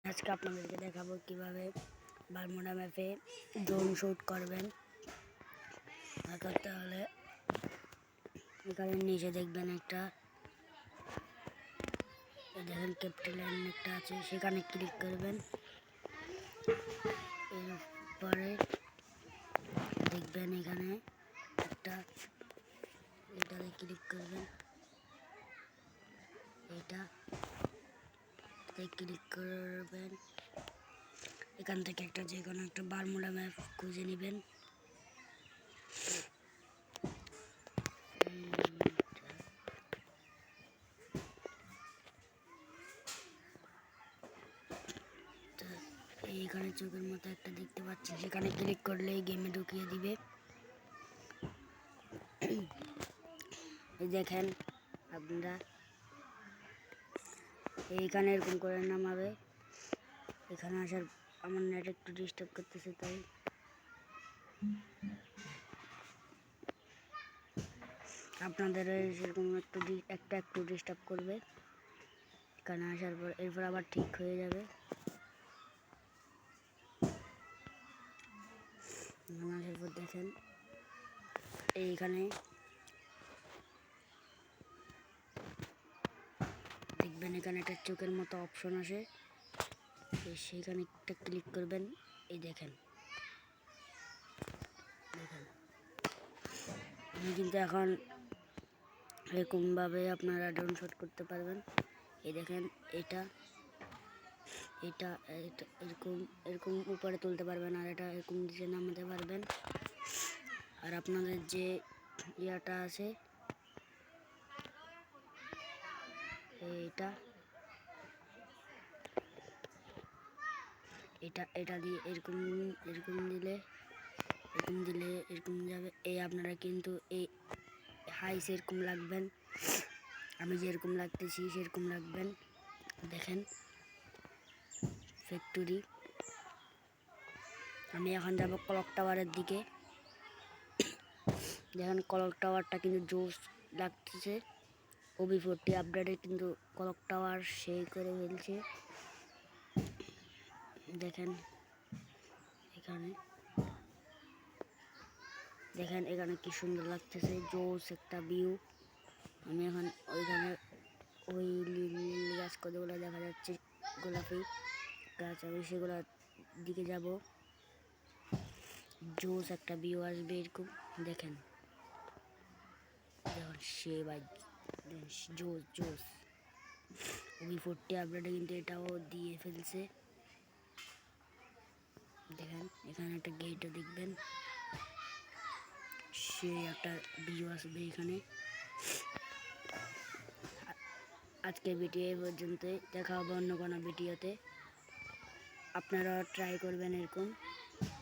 আজকে আপনাদেরকে দেখাবো কিভাবে বারমুডা ম্যাপে ড্রোন শুট করবেন। করতে হলে এখানে নিচে দেখবেন একটা দেখেন ক্যাপিটাল একটা আছে, সেখানে ক্লিক করবেন। এরপরে দেখবেন এখানে একটা এটাতে ক্লিক করবেন, এটাতে ক্লিক করবেন। এখান থেকে একটা যে কোনো একটা বারমুডা ম্যাপ খুঁজে নেবেন। এইখানে চোখের মতো একটা দেখতে পাচ্ছি, সেখানে ক্লিক করলে গেমে ঢুকিয়ে দিবে। দেখেন আপনারা এইখানে এরকম করে নামাবে। এখানে আসার আমার নেট একটু ডিস্টার্ব করতেছে, তাই আপনাদের সেরকম একটু ডিস্টার্ব করবে। এখানে আসার পর এরপর আবার ঠিক হয়ে যাবে। আসার পর দেখেন এইখানে দেখবেন এখানে একটা চোখের মতো অপশন আসে, সেইখানে একটা ক্লিক করবেন। এই দেখেন আমি কিন্তু এখন এরকমভাবে আপনারা ড্রোন শট করতে পারবেন। এই দেখেন এটা এটা এটা এরকম এরকম উপরে তুলতে পারবেন, আর এটা এরকম নিচে নামাতে পারবেন। আর আপনাদের যে ইয়াটা আছে এটা এটা এটা দিয়ে এরকম এরকম দিলে এরকম যাবে। এই আপনারা কিন্তু এই হাই সেরকম লাগবেন, আমি যেরকম লাগতেছি সেরকম লাগবেন। দেখেন ফ্যাক্টরি, আমি এখন যাব ক্লক টাওয়ারের দিকে। দেখেন ক্লক টাওয়ারটা কিন্তু জোস লাগতেছে। OB40 আপডেটে কিন্তু ক্লক টাওয়ার সেই করে ফেলছে। দেখেন এখানে কি সুন্দর লাগতেছে, জোস একটা ভিউ। আমি এখন ওইখানে ওই গাছ কতগুলো দেখা যাচ্ছে, গোলাপি গাছ, আমি সেগুলোর দিকে যাব। জোস একটা ভিউ আসবে এরকম। দেখেন সে ভাই জোস জোস। OB40 আপডেটে কিন্তু এটাও দিয়ে ফেলছে। দেখেন এখানে একটা গেটও দেখবেন, সে একটা ভিউ আসবে এখানে। আজকের ভিডিও এই পর্যন্তই, দেখা হবে অন্য কোনো ভিডিওতে। আপনারা ট্রাই করবেন এরকম।